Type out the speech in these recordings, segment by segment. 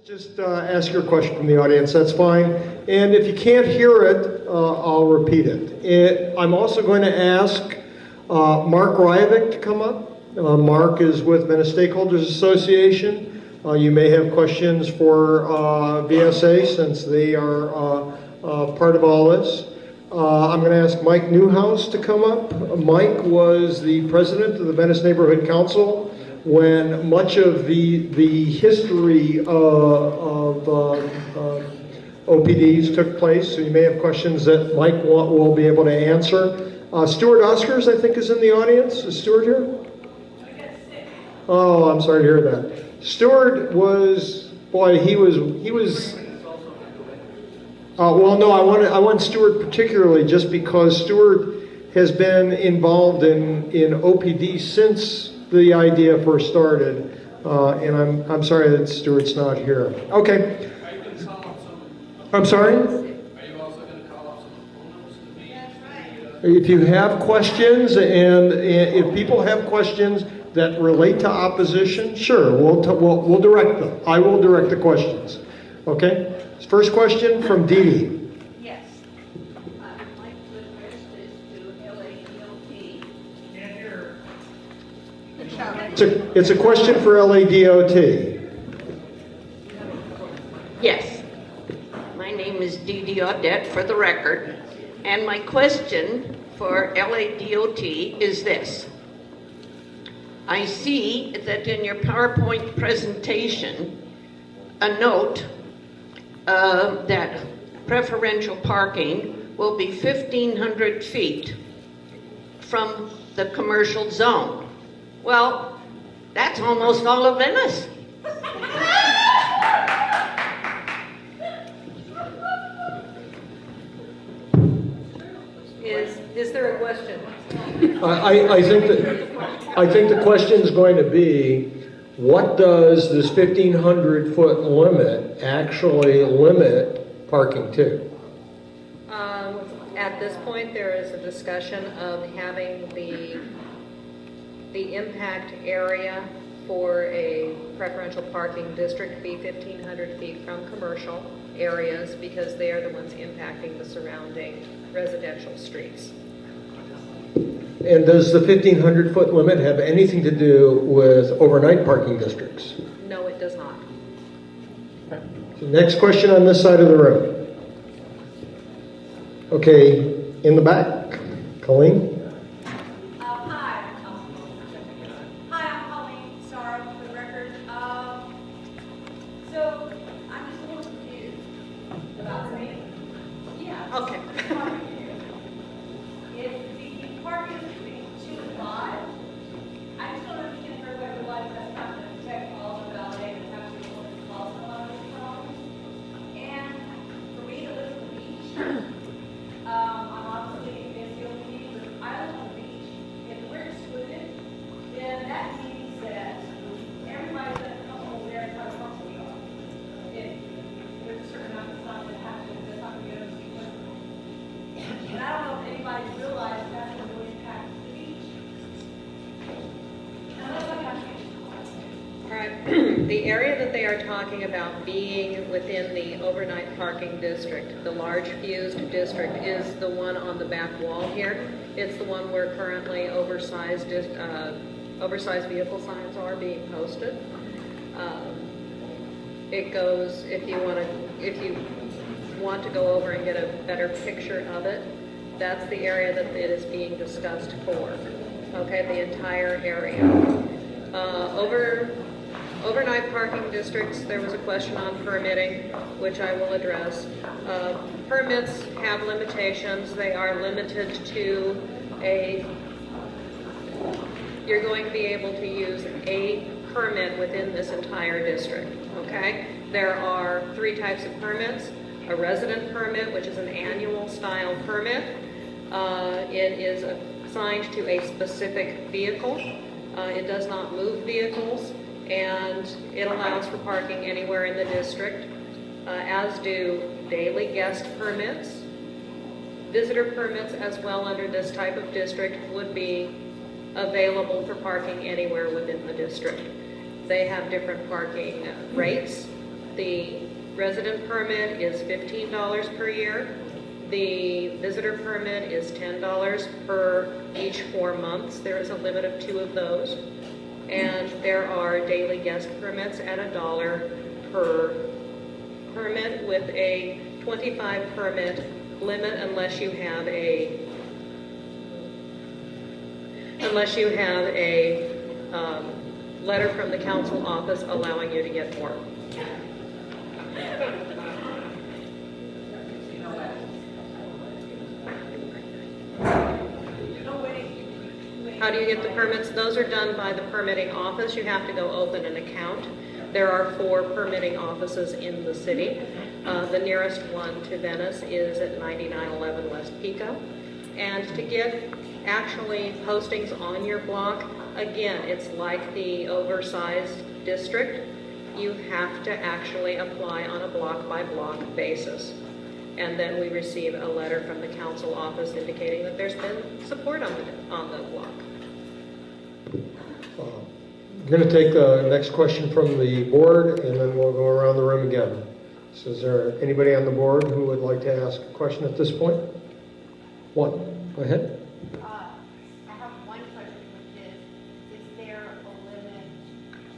Just ask your question from the audience, that's fine. And if you can't hear it, I'll repeat it. I'm also going to ask Marc to come up. Marc is with Venice Stakeholders Association. You may have questions for VSA since they are part of all this. I'm going to ask Mike Newhouse to come up. Mike was the president of the Venice Neighborhood Council when much of the history of OPDs took place, so you may have questions that Mike will be able to answer. Stuart Oscars, I think, is in the audience. Is Stuart here? Oh, I'm sorry to hear that. Stuart was, boy, he was. Well, no, I want Stuart particularly just because Stuart has been involved in OPD since the idea first started, and I'm sorry that Stuart's not here. Okay. Are you going to call up some? I'm sorry? Are you also going to call up some opponents to me? That's right. If you have questions, and if people have questions that relate to opposition, sure, we'll direct them. I will direct the questions. Okay. First question from Dee Dee. Yes. I would like to address this to LADOT. Can't hear. It's a question for LADOT. Yes. My name is Dee Dee Audette, for the record, and my question for LADOT is this. I see that in your PowerPoint presentation, a note that preferential parking will be 1,500 feet from the commercial zone. Well, that's almost all of Venice. Is there a question? I think the question is going to be, what does this 1,500-foot limit actually limit parking to? At this point, there is a discussion of having the impact area for a preferential parking district be 1,500 feet from commercial areas because they are the ones impacting the surrounding residential streets. And does the 1,500-foot limit have anything to do with overnight parking districts? No, it does not. So next question on this side of the room. Okay, in the back, Colleen. Hi. Hi, I'm Colleen. Sorry for the record. So I'm just a little confused about me. Yeah. Okay. If the parking is between 2 and 5, I just don't understand if everybody realizes that's not going to protect all the Valde and actually going to cause a lot of these problems. And for me to live at the beach, I'm obviously against the OPD, but I live on the beach. If we're excluded, then that means that everybody's going to come over there and how comfortable we are. If there's a certain amount of stuff that happens, that's not going to go to the And I don't know if anybody realized that's going to really impact the beach. Unless I have to. All right. The area that they are talking about being within the overnight parking district, the large fused district, is the one on the back wall here. It's the one where currently oversized vehicle signs are being posted. It goes, if you want to go over and get a better picture of it, that's the area that it is being discussed for. Okay, the entire area. Overnight parking districts, there was a question on permitting, which I will address. Permits have limitations. They are limited to you're going to be able to use a permit within this entire district, okay? There are 3 types of permits. A resident permit, which is an annual style permit. It is assigned to a specific vehicle. It does not move vehicles, and it allows for parking anywhere in the district, as do daily guest permits. Visitor permits as well under this type of district would be available for parking anywhere within the district. They have different parking rates. The resident permit is $15 per year. The visitor permit is $10 per each 4 months. There is a limit of 2 of those. And there are daily guest permits at $1 per permit with a 25 permit limit unless you have a letter from the council office allowing you to get more. How do you get the permits? Those are done by the permitting office. You have to go open an account. There are 4 permitting offices in the city. The nearest one to Venice is at 9911 West Pico. And to get actually postings on your block, again, it's like the oversized district. You have to actually apply on a block-by-block basis. And then we receive a letter from the council office indicating that there's been support on the block. I'm going to take the next question from the board, and then we'll go around the room again. So is there anybody on the board who would like to ask a question at this point? One. Go ahead. I have one question, which is there a limit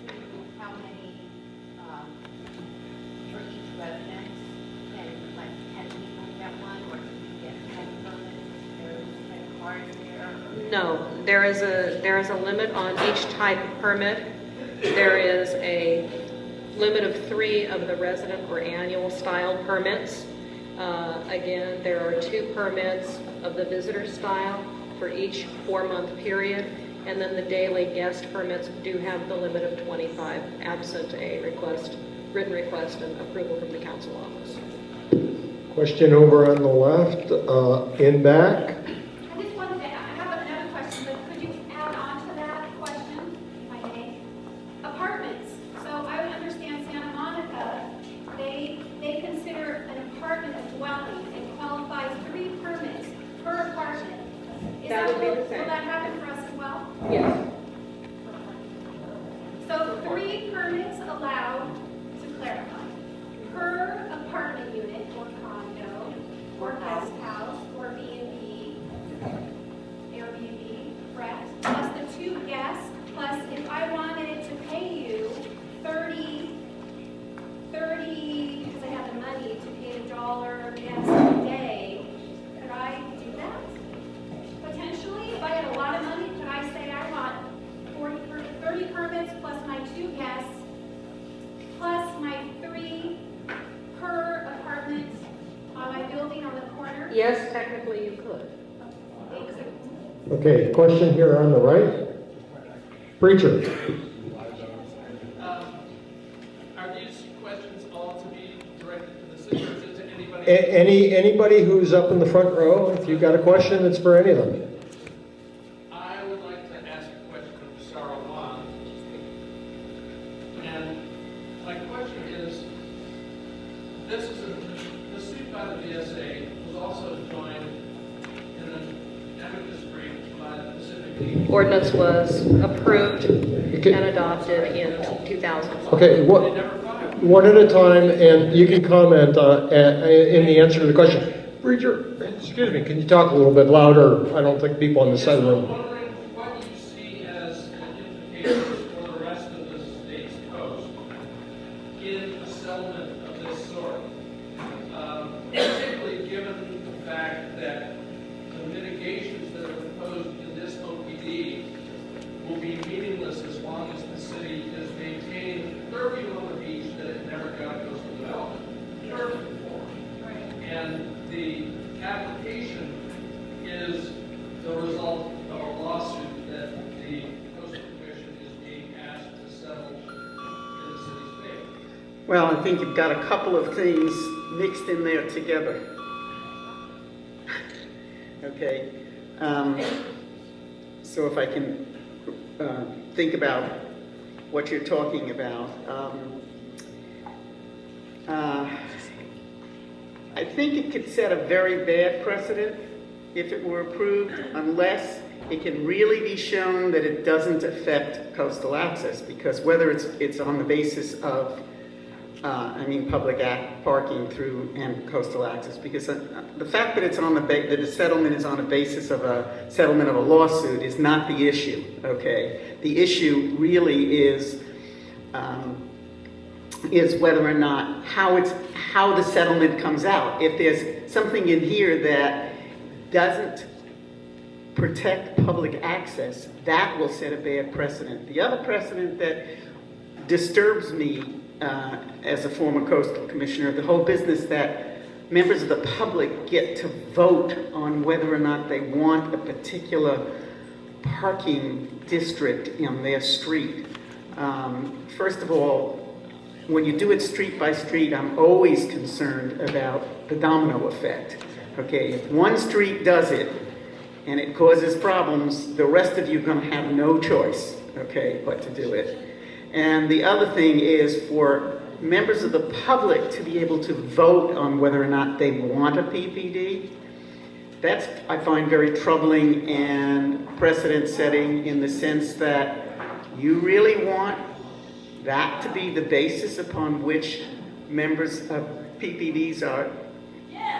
to how many, for each resident, can like 10 people get one, or can you get 10 permits? There's 10 cards there? No, there is a limit on each type of permit. There is a limit of 3 of the resident or annual style permits. Again, there are 2 permits of the visitor style for each 4-month period, and then the daily guest permits do have the limit of 25, absent a written request and approval from the council office. Question over on the left, in back. I just wanted to, I have another question, but could you add on to that question, if I may? Apartments. So I would understand Santa Monica, they consider an apartment a dwelling and qualifies 3 permits per apartment. That would be the same. Will that happen for us as well? Yes. So 3 permits allowed, to clarify, per apartment unit or condo or guest house or B&B, Airbnb, correct? Plus the 2 guests, plus if I wanted to pay you 30, because I have the money to pay $1 guest a day, could I do that? Potentially, if I had a lot of money, could I say I want 30 permits plus my 2 guests, plus my 3 per apartment on my building on the corner? Yes, technically you could. Okay, question here on the right. Preacher. Are these questions all to be directed to the city, or is it to anybody? Anybody who's up in the front row, if you've got a question, it's for any of them. I would like to ask a question of Sarah Wan. And my question is, the suit by the VSA was also joined in an amicus brief by the Pacific League. Ordinance was approved Okay. and adopted in 2005. Okay, They what? never filed. One at a time, and you can comment in the answer to the question. Preacher, excuse me, can you talk a little bit louder? I don't think people on the side of the I'm room. wondering what you see as the implications for the rest of the state's coast in a settlement of this sort, particularly given the fact that the mitigations that are proposed in this OPD will be meaningless as long as the city is maintaining curfew on the beach that it never got coastal development curfew for. And the application is the result of a lawsuit that the Coastal Commission is being asked to settle in the city's favor. Well, I think you've got a couple of things mixed in there together. Okay. So if I can think about what you're talking about. I think it could set a very bad precedent if it were approved, unless it can really be shown that it doesn't affect coastal access, because whether it's on the basis of public parking through and coastal access, because the fact that it's on that a settlement is on a basis of a settlement of a lawsuit is not the issue. Okay, the issue really is whether or not how the settlement comes out. If there's something in here that doesn't protect public access, that will set a bad precedent. The other precedent that disturbs me as a former coastal commissioner, the whole business that members of the public get to vote on whether or not they want a particular parking district in their street. First of all, when you do it street by street, I'm always concerned about the domino effect. Okay, if one street does it and it causes problems, the rest of you are going to have no choice, okay, but to do it. And the other thing is for members of the public to be able to vote on whether or not they want a PPD. That's, I find, very troubling and precedent setting in the sense that you really want that to be the basis upon which members of PPDs are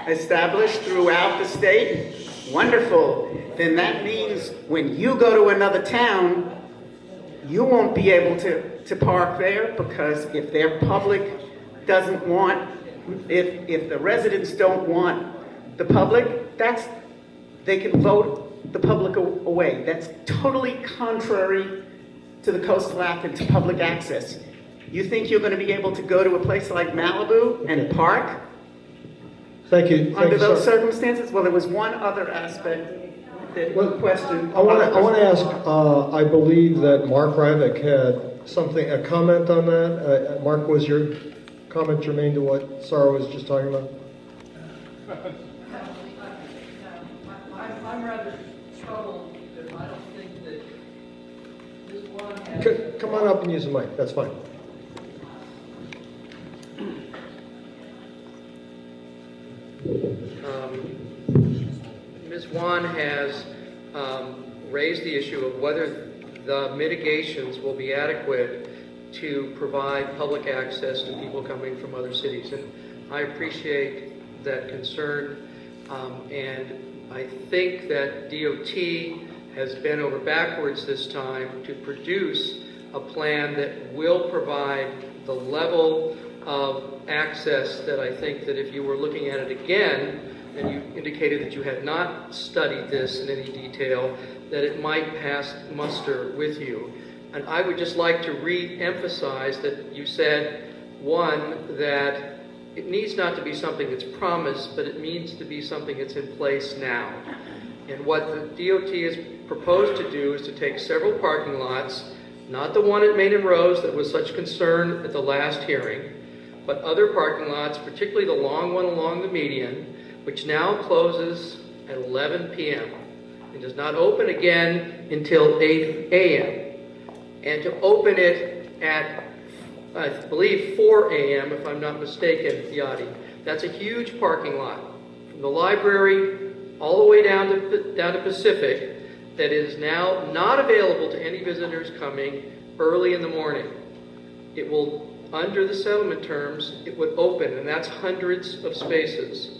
established throughout the state. Wonderful. Then that means when you go to another town, you won't be able to park there, because if their public doesn't want, if the residents don't want the public, they can vote the public away. That's totally contrary to the Coastal Act and to public access. You think you're going to be able to go to a place like Malibu and park? Thank you. Under those sir. circumstances? Well, there was one other aspect that question. I want to ask, I believe that Marc Ryvik had a comment on that. Marc, was your comment germane to what Sarah was just talking about? I'm rather troubled because I don't think that this one has... Come on up and use the mic. That's fine. Ms. Wan has raised the issue of whether the mitigations will be adequate to provide public access to people coming from other cities. And I appreciate that concern. And I think that DOT has bent over backwards this time to produce a plan that will provide the level of access that I think that if you were looking at it again, and you indicated that you had not studied this in any detail, that it might pass muster with you. And I would just like to re-emphasize that you said, one, that it needs not to be something that's promised, but it needs to be something that's in place now. And what the DOT has proposed to do is to take several parking lots, not the one at Main and Rose that was such concern at the last hearing, but other parking lots, particularly the long one along the median, which now closes at 11 p.m. and does not open again until 8 a.m. And to open it at, I believe, 4 a.m., if I'm not mistaken, Yadi. That's a huge parking lot. From the library all the way down to Pacific, that is now not available to any visitors coming early in the morning. It will, under the settlement terms, it would open, and that's hundreds of spaces.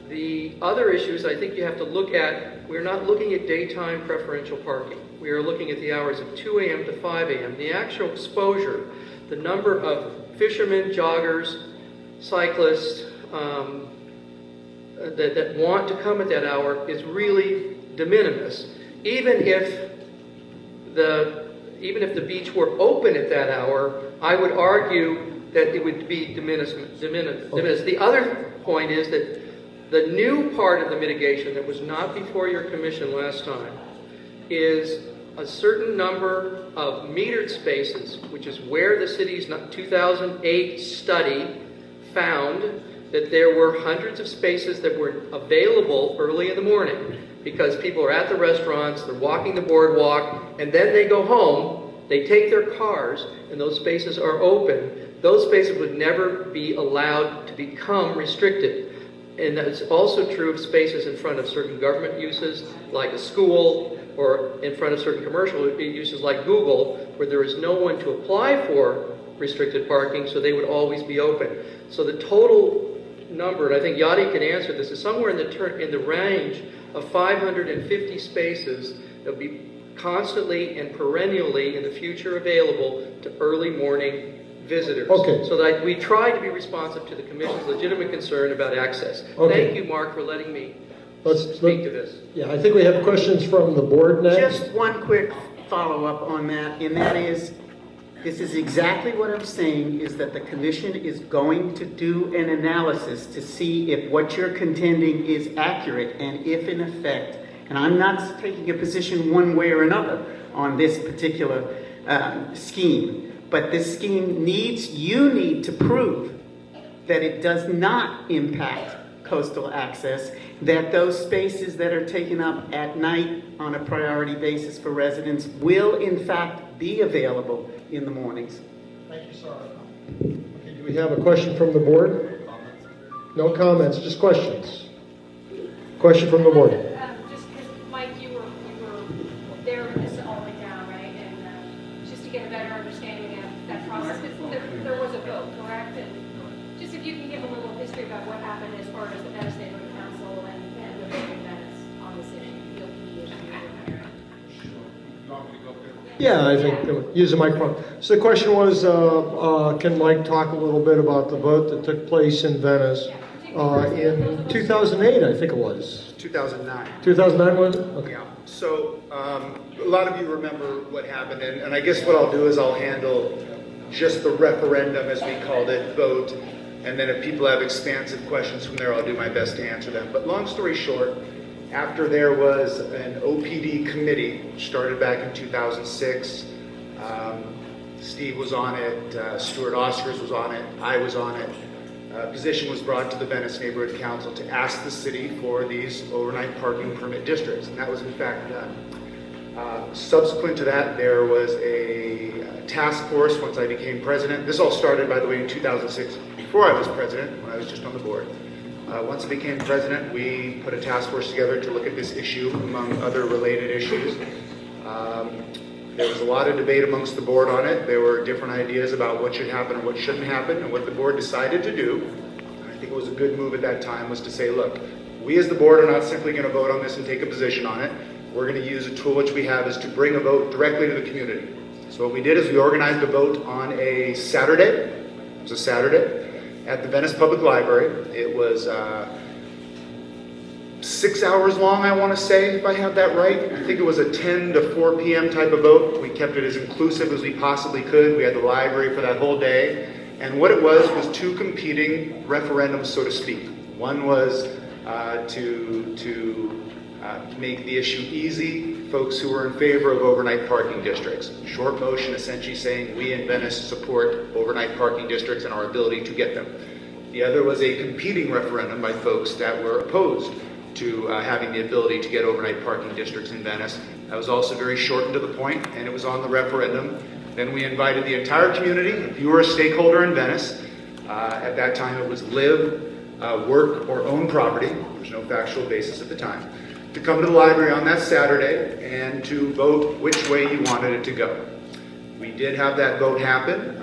The other issues I think you have to look at, we're not looking at daytime preferential parking. We are looking at the hours of 2 a.m. to 5 a.m. The actual exposure, the number of fishermen, joggers, cyclists that want to come at that hour is really de minimis. Even if the beach were open at that hour, I would argue that it would be de minimis. The other point is that the new part of the mitigation that was not before your commission last time is a certain number of metered spaces, which is where the city's 2008 study found that there were hundreds of spaces that were available early in the morning because people are at the restaurants, they're walking the boardwalk, and then they go home, they take their cars, and those spaces are open. Those spaces would never be allowed to become restricted. And that's also true of spaces in front of certain government uses, like a school, or in front of certain commercial uses like Google, where there is no one to apply for restricted parking, so they would always be open. So the total number, and I think Yadi can answer this, is somewhere in the range of 550 spaces that will be constantly and perennially in the future available to early morning visitors. Okay. So that we try to be responsive to the Commission's legitimate concern about access. Okay. Thank you, Marc, for letting me Let's speak to this. Yeah, I think we have questions from the board next. Just one quick follow-up on that, and that is, this is exactly what I'm saying, is that the commission is going to do an analysis to see if what you're contending is accurate, and if in effect, and I'm not taking a position one way or another on this particular scheme, but this scheme you need to prove that it does not impact coastal access, that those spaces that are taken up at night on a priority basis for residents will in fact be available in the mornings. Thank you, Sarah. Okay, do we have a question from the board? No comments, just questions. Question from the board. Just because, Mike, you were there when this all went down, right? And just to get a better understanding of that process, because there was a vote, correct? And just if you can give a little history about what happened as far as the Venice Neighborhood Council and the vote in Venice on this issue, the OPD issue. Yeah, I think, use the microphone. So the question was, can Mike talk a little bit about the vote that took place in Venice in 2008, I think it was. 2009. 2009 was it? Okay. Yeah. So a lot of you remember what happened, and I guess what I'll do is I'll handle just the referendum, as we called it, vote, and then if people have expansive questions from there, I'll do my best to answer them. But long story short, after there was an OPD committee, which started back in 2006, Steve was on it, Stuart Oscars was on it, I was on it. A position was brought to the Venice Neighborhood Council to ask the city for these overnight parking permit districts, and that was in fact done. Subsequent to that, there was a task force once I became president. This all started, by the way, in 2006, before I was president, when I was just on the board. Once I became president, we put a task force together to look at this issue, among other related issues. There was a lot of debate amongst the board on it. There were different ideas about what should happen and what shouldn't happen, and what the board decided to do, and I think it was a good move at that time, was to say, look, we as the board are not simply going to vote on this and take a position on it. We're going to use a tool which we have is to bring a vote directly to the community. So what we did is we organized a vote on a Saturday. It was a Saturday at the Venice Public Library. It was 6 hours long, I want to say, if I have that right. I think it was a 10 to 4 p.m. type of vote. We kept it as inclusive as we possibly could. We had the library for that whole day. And what it was two competing referendums, so to speak. One was to make the issue easy, folks who were in favor of overnight parking districts. Short motion essentially saying we in Venice support overnight parking districts and our ability to get them. The other was a competing referendum by folks that were opposed to having the ability to get overnight parking districts in Venice. That was also very short and to the point, and it was on the referendum. Then we invited the entire community. If you were a stakeholder in Venice, at that time it was live, work, or own property. There's no factual basis at the time. To come to the library on that Saturday and to vote which way you wanted it to go. We did have that vote happen.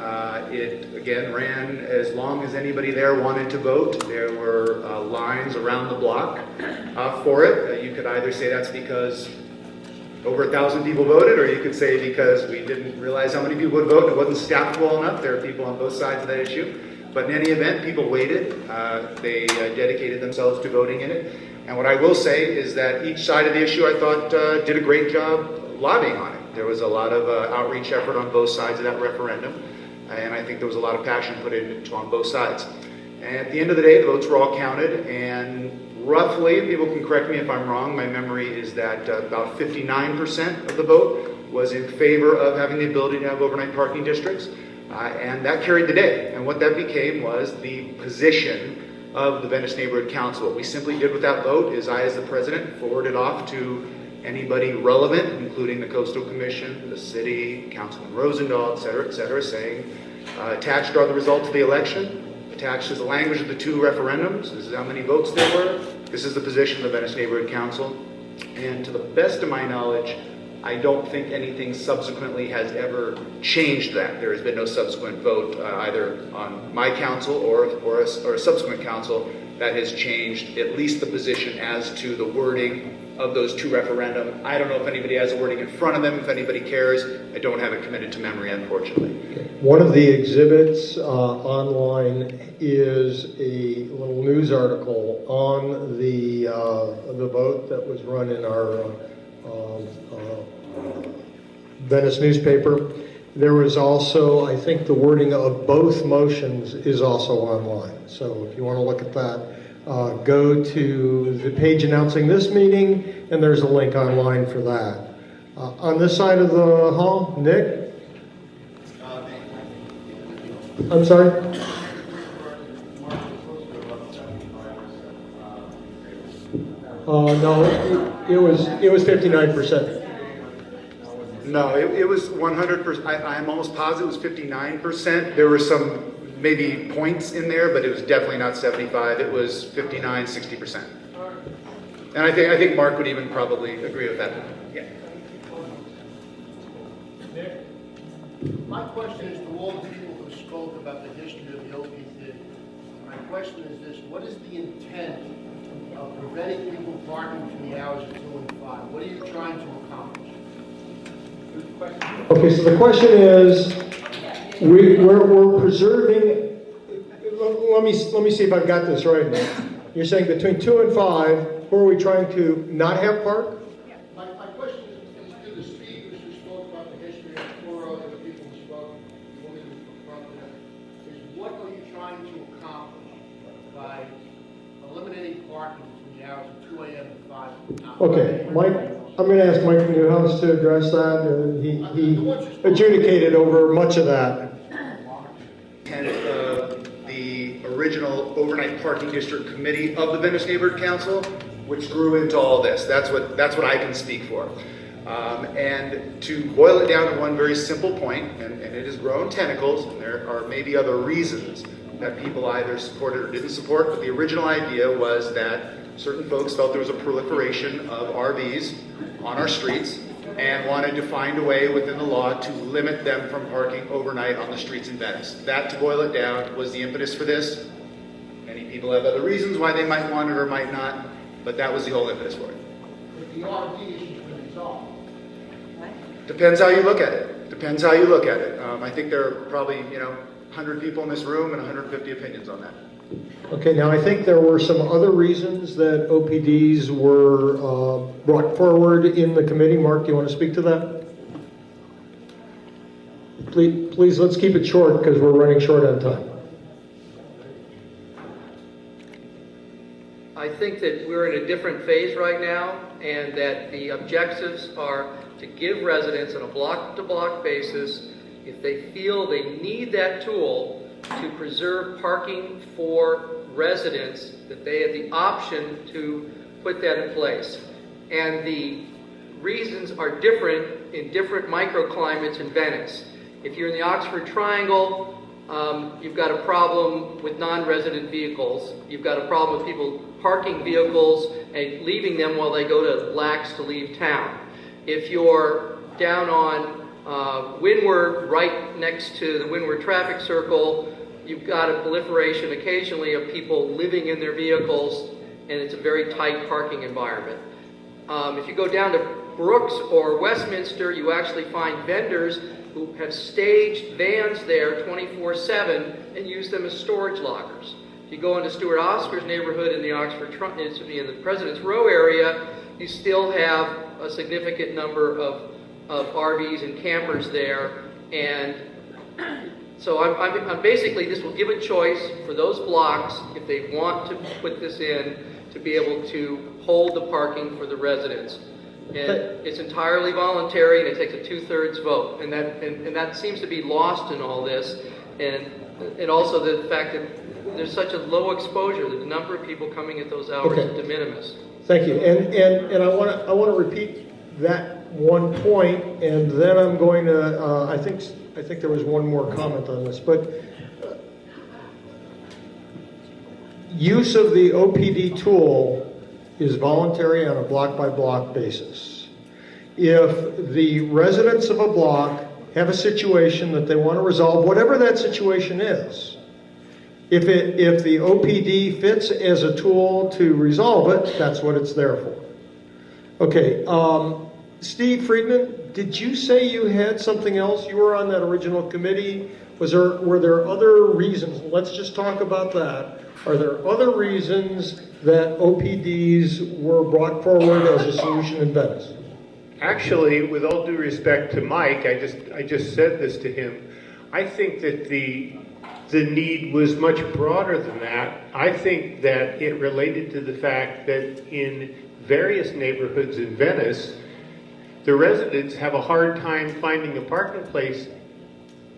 It, again, ran as long as anybody there wanted to vote. There were lines around the block for it. You could either say that's because over 1,000 people voted, or you could say because we didn't realize how many people would vote and it wasn't staffed well enough. There are people on both sides of that issue. But in any event, people waited. They dedicated themselves to voting in it. And what I will say is that each side of the issue, I thought, did a great job lobbying on it. There was a lot of outreach effort on both sides of that referendum, and I think there was a lot of passion put into on both sides. And at the end of the day, the votes were all counted, and roughly, people can correct me if I'm wrong, my memory is that about 59% of the vote was in favor of having the ability to have overnight parking districts, and that carried the day. And what that became was the position of the Venice Neighborhood Council. What we simply did with that vote is I, as the president, forwarded off to anybody relevant, including the Coastal Commission, the city, Councilman Rosendahl, et cetera, saying, attached are the results of the election, attached is the language of the two referendums, this is how many votes there were, this is the position of the Venice Neighborhood Council, and to the best of my knowledge, I don't think anything subsequently has ever changed that. There has been no subsequent vote either on my council or a subsequent council that has changed at least the position as to the wording of those two referendum. I don't know if anybody has the wording in front of them, if anybody cares. I don't have it committed to memory, unfortunately. One of the exhibits online is a little news article on the vote that was run in our Venice newspaper. There was also, I think, the wording of both motions is also online. So if you want to look at that, go to the page announcing this meeting, and there's a link online for that. On this side of the hall, Nick? I'm sorry? No, it was 59%. No, it was 100%. I'm almost positive it was 59%. There were some maybe points in there, but it was definitely not 75. It was 59, 60%. And I think Marc would even probably agree with that. Yeah. Nick, my question is to all the people who spoke about the history of the OPD. My question is this: what is the intent of preventing people parking from the hours of 2 and 5? What are you trying to accomplish? Okay, so the question is, we're preserving. Let me see if I've got this right now. You're saying between 2 and 5, who are we trying to not have park? My question is to the speakers who spoke about the history of Arturo and the people who spoke, the woman who confronted them, is what are you trying to accomplish by eliminating parking from the hours of 2 a.m. to 5 p.m.? Okay, Mike. I'm going to ask Mike Newhouse to address that. He adjudicated over much of that. And the original overnight parking district committee of the Venice Neighborhood Council, which grew into all this. That's what I can speak for. And to boil it down to one very simple point, and it has grown tentacles, and there are maybe other reasons that people either supported or didn't support, but the original idea was that certain folks felt there was a proliferation of RVs on our streets and wanted to find a way within the law to limit them from parking overnight on the streets in Venice. That, to boil it down, was the impetus for this. Many people have other reasons why they might want it or might not, but that was the whole impetus for it. But the RV issue's been resolved. Depends how you look at it. Depends how you look at it. I think there are probably, 100 people in this room and 150 opinions on that. Okay, now I think there were some other reasons that OPDs were brought forward in the committee. Marc, do you want to speak to that? Please, let's keep it short because we're running short on time. I think that we're in a different phase right now, and that the objectives are to give residents on a block-to-block basis, if they feel they need that tool to preserve parking for residents, that they have the option to put that in place. And the reasons are different in different microclimates in Venice. If you're in the Oxford Triangle, you've got a problem with non-resident vehicles. You've got a problem with people parking vehicles and leaving them while they go to Lax to leave town. If you're down on Windward, right next to the Windward traffic circle, you've got a proliferation occasionally of people living in their vehicles, and it's a very tight parking environment. If you go down to Brooks or Westminster, you actually find vendors who have staged vans there 24/7 and use them as storage lockers. If you go into Stuart Oscar's neighborhood in the in the President's Row area, you still have a significant number of RVs and campers there, and so I'm basically, this will give a choice for those blocks, if they want to put this in, to be able to hold the parking for the residents. And it's entirely voluntary, and it takes a 2/3 vote, and that seems to be lost in all this, and also the fact that there's such a low exposure that the number of people coming at those hours is de minimis. Thank you, and I want to repeat that one point, and then I'm going to I think there was one more comment on this, but use of the OPD tool is voluntary on a block-by-block basis. if the residents of a block have a situation that they want to resolve, whatever that situation is, if the OPD fits as a tool to resolve it, that's what it's there for. Okay, Steve Friedman, did you say you had something else? You were on that original committee. Were there other reasons? Let's just talk about that. Are there other reasons that OPDs were brought forward as a solution in Venice? Actually, with all due respect to Mike, I just said this to him. I think that the need was much broader than that. I think that it related to the fact that in various neighborhoods in Venice, the residents have a hard time finding a parking place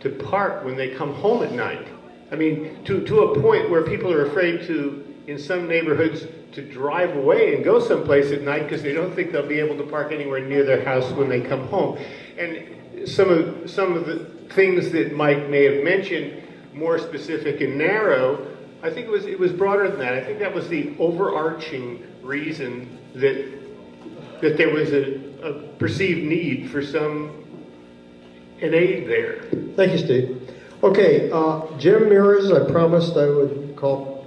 to park when they come home at night. I mean, to a point where people are afraid to, in some neighborhoods, to drive away and go someplace at night because they don't think they'll be able to park anywhere near their house when they come home. And some of the things that Mike may have mentioned, more specific and narrow, I think it was broader than that. I think that was the overarching reason that there was a perceived need for an aid there. Thank you, Steve. Okay, Jim Mears, I promised I would call.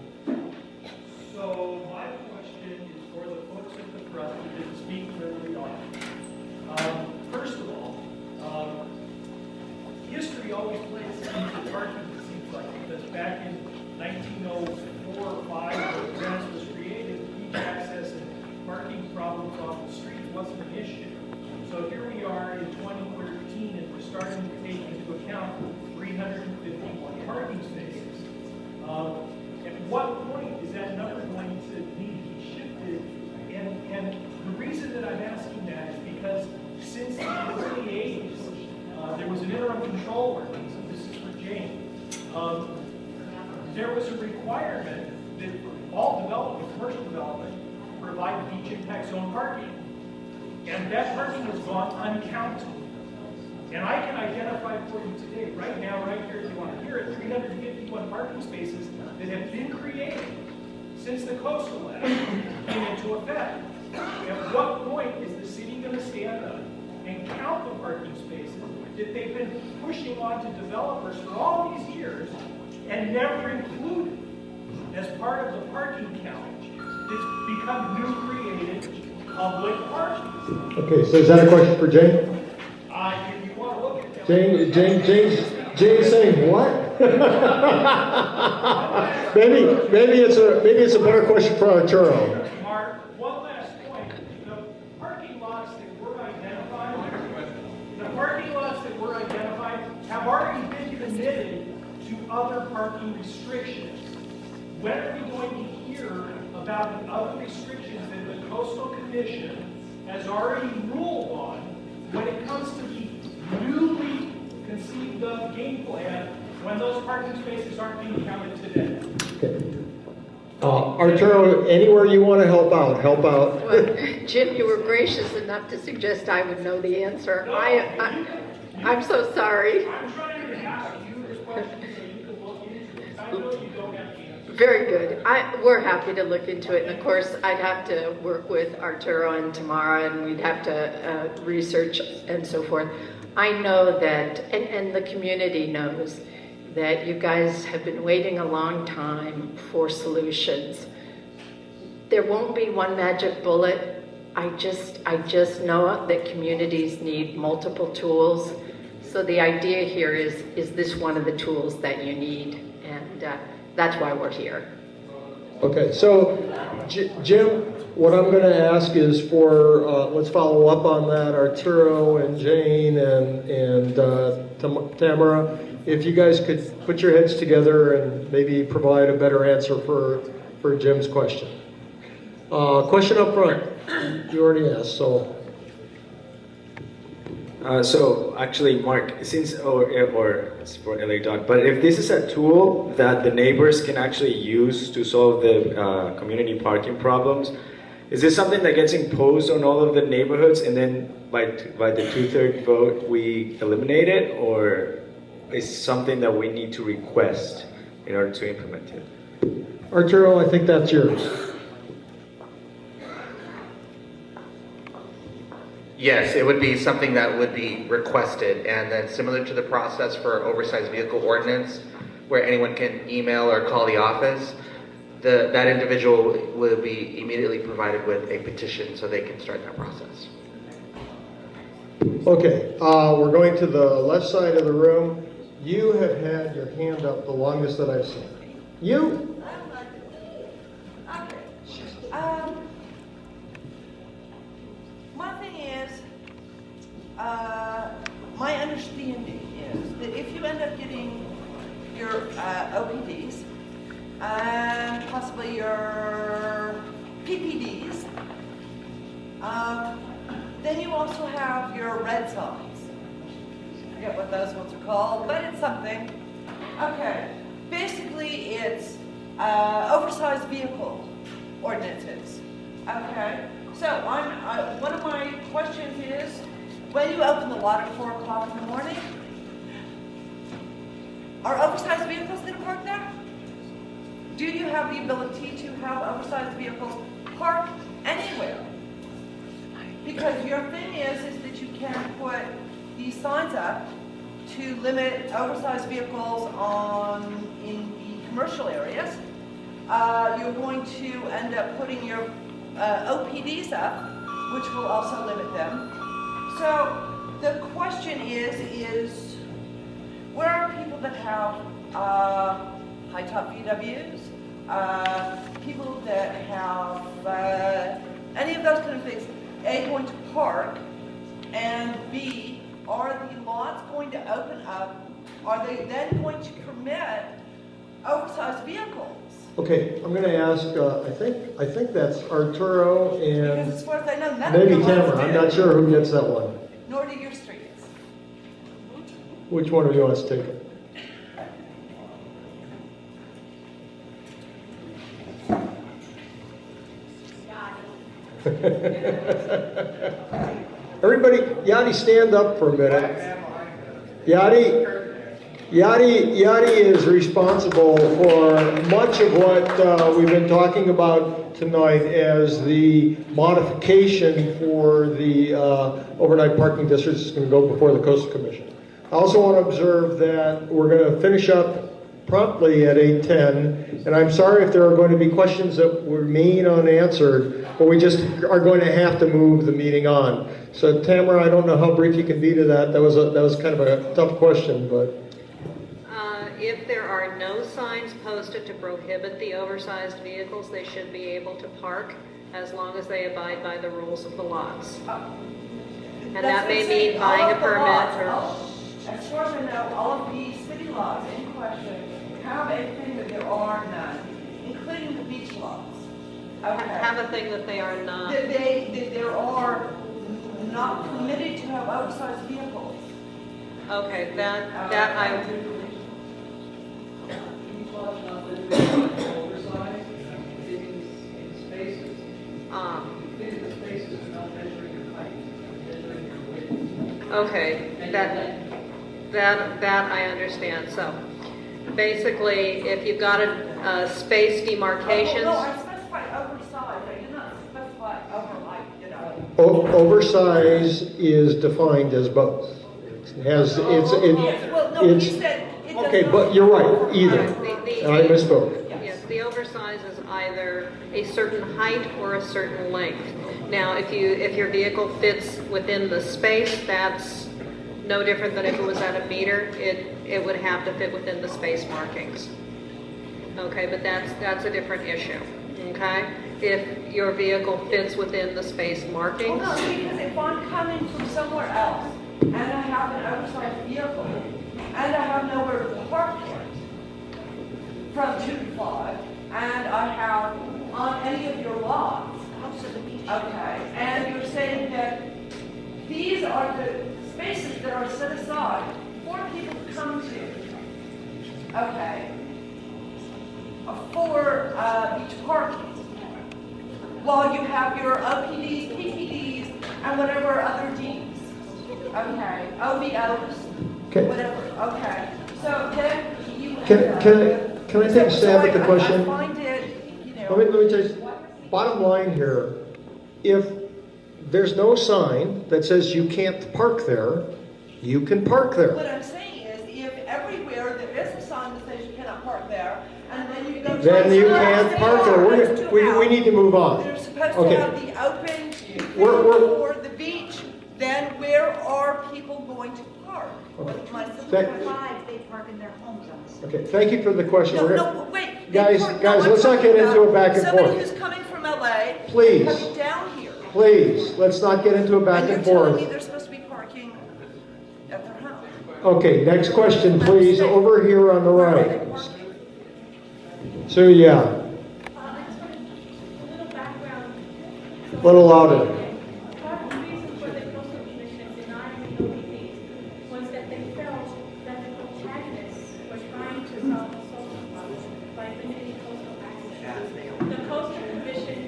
So my question is for the folks at the front who didn't speak clearly on. First of all, history always plays into parking, it seems like, because back in 1904 or 5, when Venice was created, beach access and parking problems off the street wasn't an issue. So here we are in 2013, and we're starting to take into account 351 parking spaces. At what point is that number going to need to be shifted? And the reason that I'm asking that is because since the early 80s, there was an interim control ordinance, and this is for Jane. There was a requirement that all development, commercial development, provide beach impact zone parking. And that parking has gone uncounted. And I can identify for you today, right now, right here, if you want to hear it, 351 parking spaces that have been created since the coastal act came into effect. At what point is the city going to stand up and count the parking spaces that they've been pushing on to developers for all these years and never included as part of the parking count that's become new created public parking? Okay, so is that a question for Jane? If you want to look at that. Jane's saying what? maybe it's a better question for Arturo. Mark, one last point. The parking lots that were identified have already been committed to other parking restrictions. When are we going to hear about the other restrictions that the Coastal Commission has already ruled on when it comes to the newly conceived of game plan when those parking spaces aren't being counted today? Okay. Arturo, anywhere you want to help out, help out. Well, Jim, you were gracious enough to suggest I would know the answer. I'm so sorry. I'm trying to ask you this question so you can look into it. I know you don't have the answer. Very good. We're happy to look into it. And of course, I'd have to work with Arturo and Tamara, and we'd have to research and so forth. I know that, and the community knows, that you guys have been waiting a long time for solutions. There won't be one magic bullet. I just know that communities need multiple tools. So the idea here is this one of the tools that you need? And that's why we're here. Okay, so Jim, what I'm going to ask is for, let's follow up on that, Arturo and Jane and Tamara, if you guys could put your heads together and maybe provide a better answer for Jim's question. Question up front, you already asked, so. So actually, Mark, since, or it's for LA Doc, but if this is a tool that the neighbors can actually use to solve the community parking problems, is this something that gets imposed on all of the neighborhoods and then by the 2/3 vote we eliminate it, or is something that we need to request in order to implement it? Arturo, I think that's yours. Yes, it would be something that would be requested, and then similar to the process for oversized vehicle ordinance, where anyone can email or call the office, that individual will be immediately provided with a petition so they can start that process. Okay, we're going to the left side of the room. You have had your hand up the longest that I've seen. You? My thing is, my understanding is that if you end up getting your OPDs and possibly your PPDs, then you also have your red signs. I forget what those ones are called, but it's something. Okay, basically it's oversized vehicle ordinances. Okay, so one of my questions is, when you open the lot at 4 o'clock in the morning, are oversized vehicles going to park there? Do you have the ability to have oversized vehicles park anywhere? Because your thing is that you can put these signs up to limit oversized vehicles in the commercial areas. You're going to end up putting your OPDs up, which will also limit them. So the question is where are people that have high top VWs, people that have any of those kind of things, A, going to park, and B, are the lots going to open up? Are they then going to permit oversized vehicles? Okay, I'm going to ask, I think that's Arturo and Because as far as I know, none maybe of your lots Tamara. I'm do. not sure who gets that one. Nor do your streets. Which one of you wants to take it? Everybody, Yadi, stand up for a minute. Yadi is responsible for much of what we've been talking about tonight as the modification for the overnight parking districts is going to go before the Coastal Commission. I also want to observe that we're going to finish up promptly at 8:10, and I'm sorry if there are going to be questions that remain unanswered, but we just are going to have to move the meeting on. So Tamara, I don't know how brief you can be to that. That was kind of a tough question, but. If there are no signs posted to prohibit the oversized vehicles, they should be able to park as long as they abide by the rules of the lots. And that may mean buying a permit or... As far as I know, all of the city lots in question have a thing that there are none, including the beach lots. Okay. Have a thing that they are not. That there are not permitted to have oversized vehicles. Okay, that I... Okay, that I understand. So basically, if you've got a space demarcations. No, I specify oversized. I did not specify overlight. Oversize is defined as both. Okay, but you're right. Either. I misspoke. Yes, the oversize is either a certain height or a certain length. Now, if your vehicle fits within the space, that's no different than if it was at a meter. It would have to fit within the space markings. Okay, but that's a different issue. Okay, if your vehicle fits within the space markings. Well, no, because if I'm coming from somewhere else and I have an oversized vehicle and I have nowhere to park it from 2 to 5, and I have on any of your lots. Okay, and you're saying that these are the spaces that are set aside for people to come to. Okay, for beach parking. While you have your OPDs, PPDs, and whatever other Ds. Okay, OVOs, Okay. whatever. Okay, so then you Can I take a stab at the question? I find it, Let me tell you, bottom line here, if there's no sign that says you can't park there. You can park there. What I'm saying is, if everywhere there is a sign that says you cannot park there, and then you go. Then you can't park there. We need to move on. They're supposed Okay. to have the open We're- for the beach, then where are people going to park? What's my simple Thank- question? They park in their homes on the street. Okay, thank you for the question. No, We're no, gonna- wait. Guys, I'm let's not get talking into a about back and Somebody forth. who's coming from LA. Please. Coming down here. Please, let's not get into a back And and you're telling me forth. they're supposed to be parking at their house. Okay, next question, please, over here on the right. So, yeah, I just want a little background. a little louder. Part of the reason for the coastal commission denying the OPDs was that they felt that the protagonists were trying to solve the social problem by limiting coastal access. The coastal commission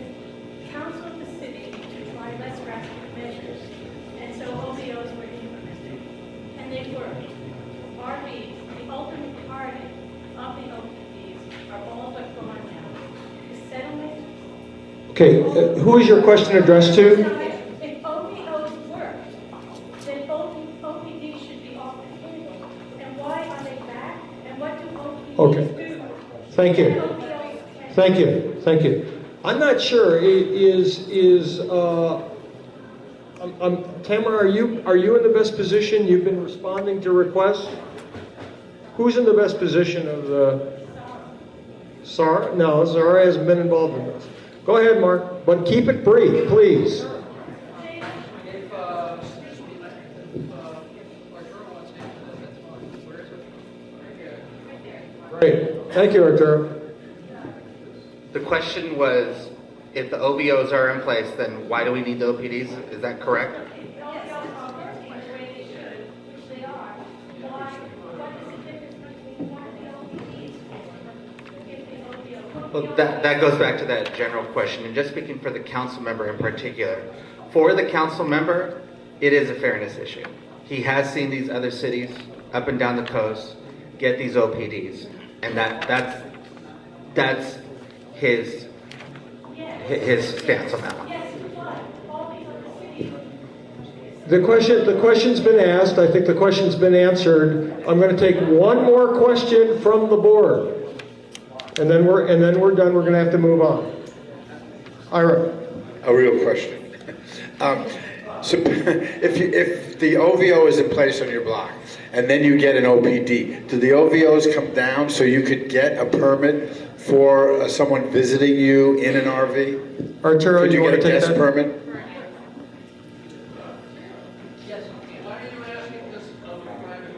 counseled the city to try less drastic measures, and so OBOs were implemented. And they worked. RVs, the ultimate target of the OPDs, are all but gone now. The settlement. Okay, who is your question addressed to? If OPOs worked, then OPDs should be off the table. And why are they back? And what do OPDs Okay. do? Thank you. Thank you, thank you. I'm not sure, Tamara, are you in the best position? You've been responding to requests? Who's in the best position of the... Zara? No, Zara hasn't been involved in this. Go ahead, Mark, but keep it brief, please. If Arturo wants to answer that, that's fine. Where is it? Right there. Great, thank you, Arturo. The question was, if the OVOs are in place, then why do we need the OPDs? Is that correct? Well, that goes back to that general question, and just speaking for the council member in particular. For the council member, it is a fairness issue. He has seen these other cities up and down the coast get these OPDs, and that's his stance on that one. The question's been asked. I think the question's been answered. I'm going to take one more question from the board, and then we're done. We're going to have to move on. Ira. A real question. So if the OVO is in place on your block, and then you get an OPD, do the OVOs come down so you could get a permit for someone visiting you in an RV? Arturo, could you want get to a take guest that? permit? Why are you asking this of a private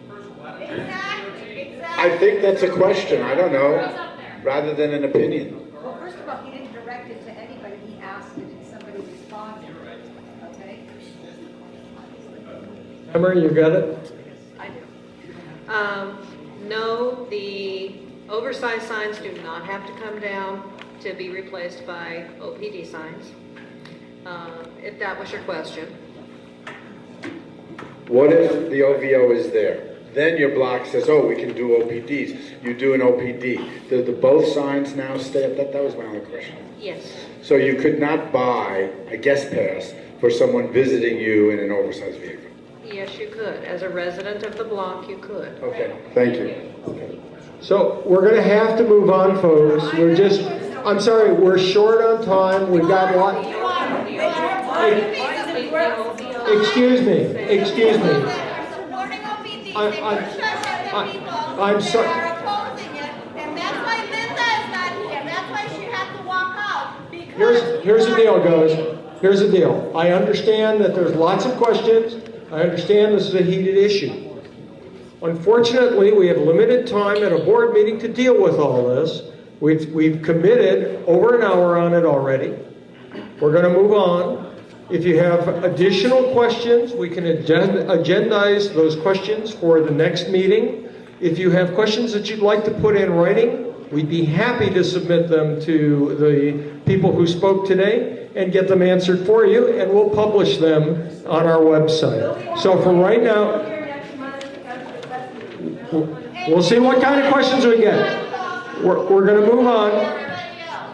person? Why don't you Exactly. I think that's a question. I don't know, rather than an opinion. Well, first of all, he didn't direct it to anybody, he asked it and somebody responded. Okay? Tamara, you got it? I do. No, the oversized signs do not have to come down to be replaced by OPD signs, if that was your question. What if the OVO is there? Then your block says, oh, we can do OPDs. You do an OPD. Do the both signs now stay up? That was my only question. Yes. So you could not buy a guest pass for someone visiting you in an oversized vehicle? Yes, you could. As a resident of the block, you could. Okay, thank you. So we're going to have to move on, folks. I'm sorry, we're short on time. We've got a lot. Excuse me. I'm sorry. And that's why Linda is not here. That's why she had to walk out. Because Here's the deal, guys. Here's the deal. I understand that there's lots of questions. I understand this is a heated issue. Unfortunately, we have limited time at a board meeting to deal with all this. We've committed over an hour on it already. We're going to move on. If you have additional questions, we can agendize those questions for the next meeting. If you have questions that you'd like to put in writing, we'd be happy to submit them to the people who spoke today and get them answered for you, and we'll publish them on our website. So for right now, we'll see what kind of questions we get. We're going to move on.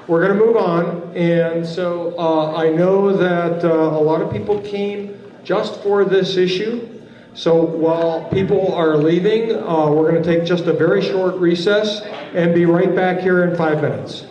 We're going to move on. And so I know that a lot of people came just for this issue. So while people are leaving, we're going to take just a very short recess and be right back here in 5 minutes.